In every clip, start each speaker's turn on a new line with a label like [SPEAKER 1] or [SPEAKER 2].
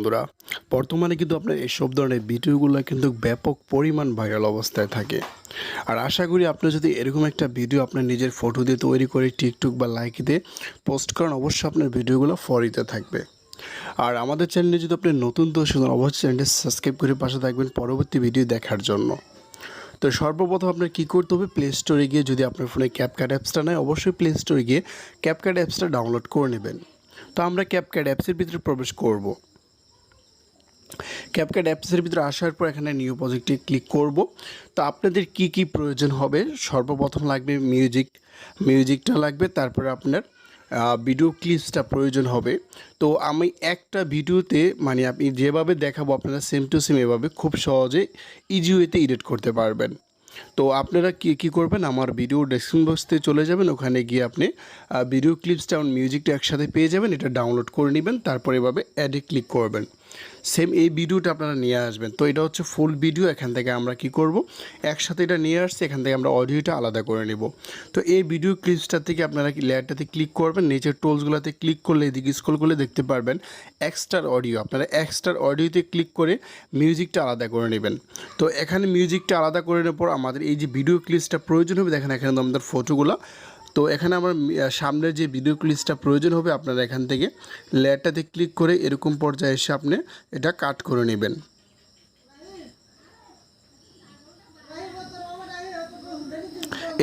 [SPEAKER 1] বন্ধুরা, বর্তমানে কিন্তু আপনার এসব ধরনের ভিডিওগুলো কিন্তু ব্যাপক পরিমাণ ভাইরাল অবস্থায় থাকে। আর আশা করি আপনি যদি এরকম একটা ভিডিও আপনার নিজের ফটো দিয়ে তৈরি করে টিকটক বা লাইক দিয়ে পোস্ট করেন, অবশ্যই আপনার ভিডিওগুলো ফরিতে থাকবে। আর আমাদের চ্যানেলে যদি আপনি নতুন দর্শক হন, অবশ্যই চ্যানেলটি সাবস্ক্রাইব করে পাশে থাকবেন পরবর্তী ভিডিও দেখার জন্য। তো সর্বপ্রথম আপনার কী করতে হবে, প্লে স্টোরে গিয়ে, যদি আপনার ফোনে ক্যাপকাট অ্যাপসটা নেয় অবশ্যই প্লে স্টোরে গিয়ে ক্যাপকাট অ্যাপসটা ডাউনলোড করে নেবেন। তো আমরা ক্যাপকাট অ্যাপসের ভিতরে প্রবেশ করব। ক্যাপকাট অ্যাপসের ভিতরে আসার পর এখানে নিউ প্রজেক্টে ক্লিক করব। তো আপনাদের কি কি প্রয়োজন হবে, সর্বপ্রথম লাগবে মিউজিকটা লাগবে, তারপরে আপনার ভিডিও ক্লিপসটা প্রয়োজন হবে। তো আমি একটা ভিডিওতে মানে আপনি যেভাবে দেখাবো আপনারা সেম টু সেম এভাবে খুব সহজে ইজি ওয়েতে এডিট করতে পারবেন। তো আপনারা কী করবেন, আমার ভিডিও ডেসক্রিপশন বক্সে চলে যাবেন, ওখানে গিয়ে আপনি ভিডিও ক্লিপসটা এবং মিউজিকটা একসাথে পেয়ে যাবেন। এটা ডাউনলোড করে নেবেন, তারপরে এভাবে অ্যাডে ক্লিক করবেন। সেম এই ভিডিওটা আপনারা নিয়ে আসবেন। তো এটা হচ্ছে ফুল ভিডিও। এখান থেকে আমরা কি করব, একসাথে এটা নিয়ে আসছি, এখান থেকে আমরা অডিওটা আলাদা করে নেব। তো এই ভিডিও ক্লিপসটা থেকে আপনারা লেয়ারটাতে ক্লিক করবেন, নিচের টোলসগুলোতে ক্লিক করলে এদিকে স্ক্রল করলে দেখতে পারবেন এক্সট্রা অডিও। আপনারা এক্সট্রা অডিওতে ক্লিক করে মিউজিকটা আলাদা করে নেবেন। তো এখানে মিউজিকটা আলাদা করে নেওয়ার পর আমাদের এই যে ভিডিও ক্লিপসটা প্রয়োজন হবে, দেখেন এখানে আমাদের ফটোগুলো। তো এখানে আমার সামনের যে ভিডিও ক্লিপসটা প্রয়োজন হবে, আপনারা এখান থেকে লেয়ারটাতে ক্লিক করে এরকম পর্যায়ে এসে আপনি এটা কাট করে নেবেন।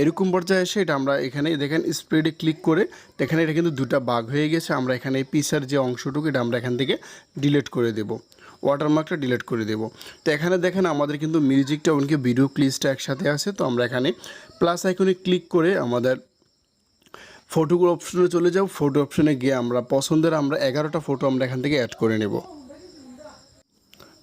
[SPEAKER 1] এরকম পর্যায়ে এসে এটা আমরা এখানে দেখেন স্প্রেডে ক্লিক করে এখানে এটা কিন্তু দুটা ভাগ হয়ে গেছে। আমরা এখানে এই পিসার যে অংশটুকু এটা আমরা এখান থেকে ডিলিট করে দেব, ওয়াটারমার্কটা ডিলিট করে দেব। তো এখানে দেখেন আমাদের কিন্তু মিউজিকটা এমনকি ভিডিও ক্লিপসটা একসাথে আছে। তো আমরা এখানে প্লাস আইকনে ক্লিক করে আমাদের ফটোগুলো অপশনে চলে যাব। ফটো অপশনে গিয়ে আমরা পছন্দের 11টা ফটো আমরা এখান থেকে অ্যাড করে নেব।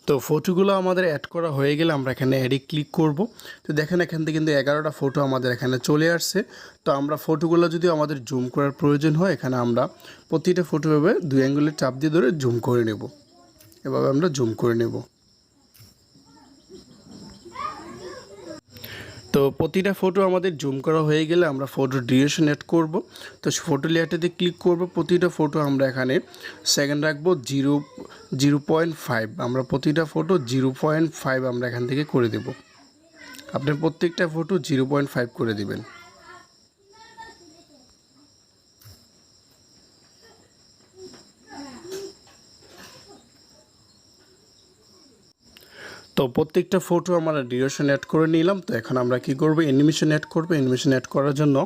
[SPEAKER 1] তো ফটোগুলো আমাদের অ্যাড করা হয়ে গেলে আমরা এখানে অ্যাডে ক্লিক করব। তো দেখেন এখান থেকে কিন্তু 11টা ফটো আমাদের এখানে চলে আসছে। তো আমরা ফটোগুলো যদি আমাদের জুম করার প্রয়োজন হয়, এখানে আমরা প্রতিটা ফটো এভাবে 2 অ্যাঙ্গেলের চাপ দিয়ে ধরে জুম করে নেব। এভাবে আমরা জুম করে নেব। তো প্রতিটা ফটো আমাদের জুম করা হয়ে গেলে আমরা ফটো ডিউরেশন অ্যাড করব। তো ফটো লেয়ারটাতে ক্লিক করব। প্রতিটা ফটো আমরা এখানে সেকেন্ড রাখবো 0.5। আমরা প্রতিটা ফটো 0.5 আমরা এখান থেকে করে দেব। আপনি প্রত্যেকটা ফটো 0.5 করে দিবেন। তো প্রত্যেকটা ফটো আমরা ডিউরেশন অ্যাড করে নিলাম। তো এখন আমরা কি করব, অ্যানিমেশন অ্যাড করব। অ্যানিমেশন অ্যাড করার জন্য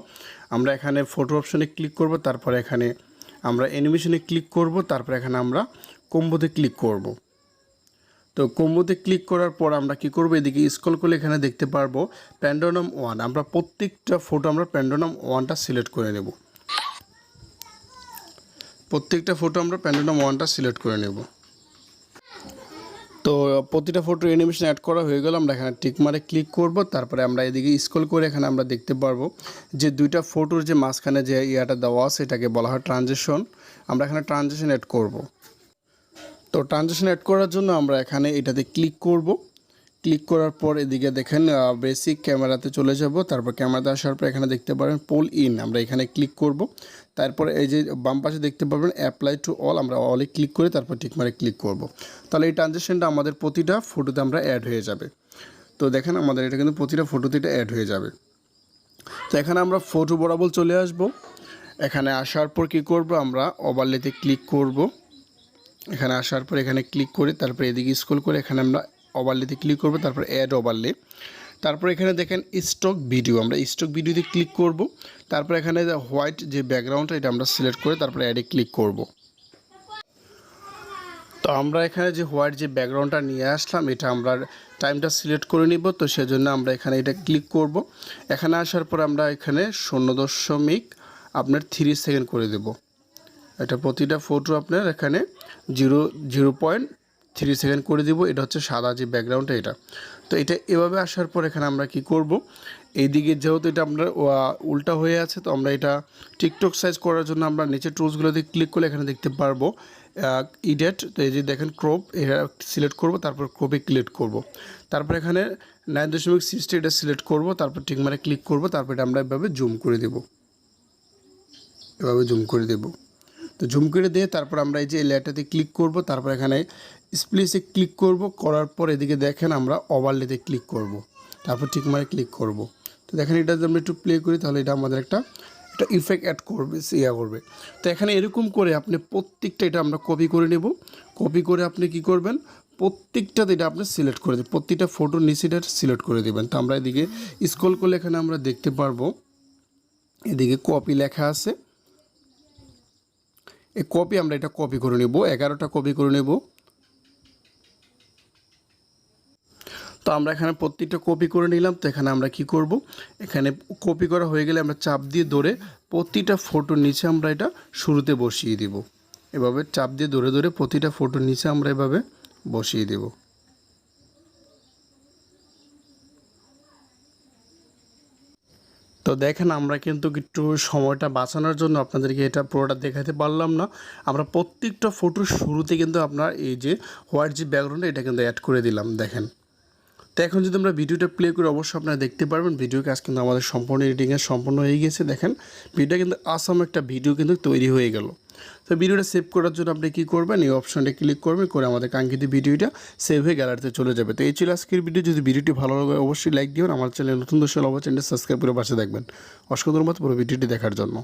[SPEAKER 1] আমরা এখানে ফটো অপশনে ক্লিক করব, তারপর এখানে আমরা অ্যানিমেশনে ক্লিক করব, তারপর এখানে আমরা কম্বোতে ক্লিক করব। তো কম্বোতে ক্লিক করার পর আমরা কি করব, এদিকে স্ক্রল করলে এখানে দেখতে পারবো প্যান্ডোনাম 1। আমরা প্রত্যেকটা ফটো আমরা প্যান্ডোনাম 1টা সিলেক্ট করে নেব। প্রত্যেকটা ফটো আমরা প্যান্ডোনাম 1টা সিলেক্ট করে নেব। তো প্রতিটা ফটো অ্যানিমেশন অ্যাড করা হয়ে গেল। আমরা এখানে টিক মারে ক্লিক করব, তারপরে আমরা এদিকে স্ক্রল করে এখানে আমরা দেখতে পারবো যে দুইটা ফটোর যে মাঝখানে যে ইয়াটা দেওয়া আছে এটাকে বলা হয় ট্রানজিশন। আমরা এখানে ট্রানজিশন অ্যাড করব। তো ট্রানজিশন অ্যাড করার জন্য আমরা এখানে এটাতে ক্লিক করব। ক্লিক করার পর এদিকে দেখেন বেসিক ক্যামেরাতে চলে যাব। তারপর ক্যামেরাতে আসার পর এখানে দেখতে পারেন পুল ইন, আমরা এখানে ক্লিক করব। তারপর এই যে বাম পাশে দেখতে পাবেন অ্যাপ্লাই টু অল, আমরা অলে ক্লিক করে তারপর টিক মারে ক্লিক করব। তাহলে এই ট্রানজিশনটা আমাদের প্রতিটা ফটোতে আমরা অ্যাড হয়ে যাবে। তো দেখেন আমাদের এটা কিন্তু প্রতিটা ফটোতে এটা অ্যাড হয়ে যাবে। তো এখানে আমরা ফটো বরাবর চলে আসব। এখানে আসার পর কি করব, আমরা ওভারলেতে ক্লিক করব। এখানে আসার পর এখানে ক্লিক করে তারপর এদিকে স্ক্রল করে এখানে আমরা ওভারলেতে ক্লিক করব, তারপর অ্যাড ওভারলে। তারপর এখানে দেখেন স্টক ভিডিও, আমরা স্টক ভিডিওতে ক্লিক করব। তারপর এখানে হোয়াইট যে ব্যাকগ্রাউন্ডটা এটা আমরা সিলেক্ট করে তারপর অ্যাডে ক্লিক করব। তো আমরা এখানে যে হোয়াইট যে ব্যাকগ্রাউন্ডটা নিয়ে আসলাম এটা আমরা টাইমটা সিলেক্ট করে নিব। তো সেজন্য আমরা এখানে এটা ক্লিক করব। এখানে আসার পর আমরা এখানে 0.3 সেকেন্ড করে দেব। এটা প্রতিটা ফটো আপনার এখানে 0.3 সেকেন্ড করে দিব। এটা হচ্ছে সাদা যে ব্যাকগ্রাউন্ডটা এটা। তো এটা এভাবে আসার পর এখানে আমরা কি করব, এইদিকে যেহেতু এটা আমরা উল্টা হয়ে আছে, তো আমরা এটা টিকটক সাইজ করার জন্য আমরা নিচে টুলসগুলোতে ক্লিক করলে এখানে দেখতে পারবো ইডেট। তো এই যে দেখেন ক্রপ, এটা সিলেক্ট করব, তারপর ক্রপে ক্লিক করব। তারপর এখানে 9.60 এটা সিলেক্ট করব, তারপর ঠিক মানে ক্লিক করব, তারপর এটা আমরা এভাবে জুম করে দেব। এভাবে জুম করে দেব। তো জুম করে দিয়ে তারপর আমরা এই যে লেয়ারটাতে ক্লিক করব, তারপর এখানে স্প্লিসে ক্লিক করব, করার পর এদিকে দেখেন আমরা ওভারলেতে ক্লিক করব, তারপর ঠিক মারে ক্লিক করব। তো দেখেন এটা যদি আমরা একটু প্লে করি তাহলে এটা আমাদের একটা ইফেক্ট অ্যাড করবে, করবে। তো এখানে এরকম করে আপনি প্রত্যেকটা এটা আমরা কপি করে নেব। কপি করে আপনি কি করবেন, প্রত্যেকটাতে এটা আপনি সিলেক্ট করে দেবেন, প্রত্যেকটা ফটোর নিচে এটা সিলেক্ট করে দেবেন। তো আমরা এদিকে স্ক্রল করলে এখানে আমরা দেখতে পারবো এদিকে কপি লেখা আছে। এই কপি আমরা এটা কপি করে নেব, 11টা কপি করে নেব। তো আমরা এখানে প্রত্যেকটা কপি করে নিলাম। তো এখানে আমরা কি করব, এখানে কপি করা হয়ে গেলে আমরা চাপ দিয়ে ধরে প্রতিটা ফটোর নিচে আমরা এটা শুরুতে বসিয়ে দেব। এভাবে চাপ দিয়ে ধরে ধরে প্রতিটা ফটোর নিচে আমরা এভাবে বসিয়ে দেব। তো দেখেন আমরা কিন্তু একটু সময়টা বাঁচানোর জন্য আপনাদেরকে এটা পুরোটা দেখাতে পারলাম না। আমরা প্রত্যেকটা ফটোর শুরুতে কিন্তু আপনার এই যে হোয়াইট যে ব্যাকগ্রাউন্ড এটা কিন্তু অ্যাড করে দিলাম দেখেন। তো এখন যদি আমরা ভিডিওটা প্লে করি অবশ্যই আপনারা দেখতে পারবেন ভিডিও কাজ কিন্তু আমাদের সম্পূর্ণ এডিটিংয়ে সম্পূর্ণ হয়ে গেছে। দেখেন ভিডিওটা কিন্তু আসাম একটা ভিডিও কিন্তু তৈরি হয়ে গেল। তো ভিডিওটা সেভ করার জন্য আপনি কী করবেন, এই অপশনটা ক্লিক করবেন, করে আমাদের কাঙ্ক্ষিত ভিডিওটা সেভ হয়ে গ্যালারিতে চলে যাবে। তো এই ছিল আজকের ভিডিও। যদি ভিডিওটি ভালো লাগে অবশ্যই লাইক দিবেন, আমার চ্যানেল নতুন দর্শক অবশ্যই চ্যানেল সাবস্ক্রাইব করে পাশে দেখবেন। অসংখ্য ধন্যবাদ পুরো ভিডিওটি দেখার জন্য।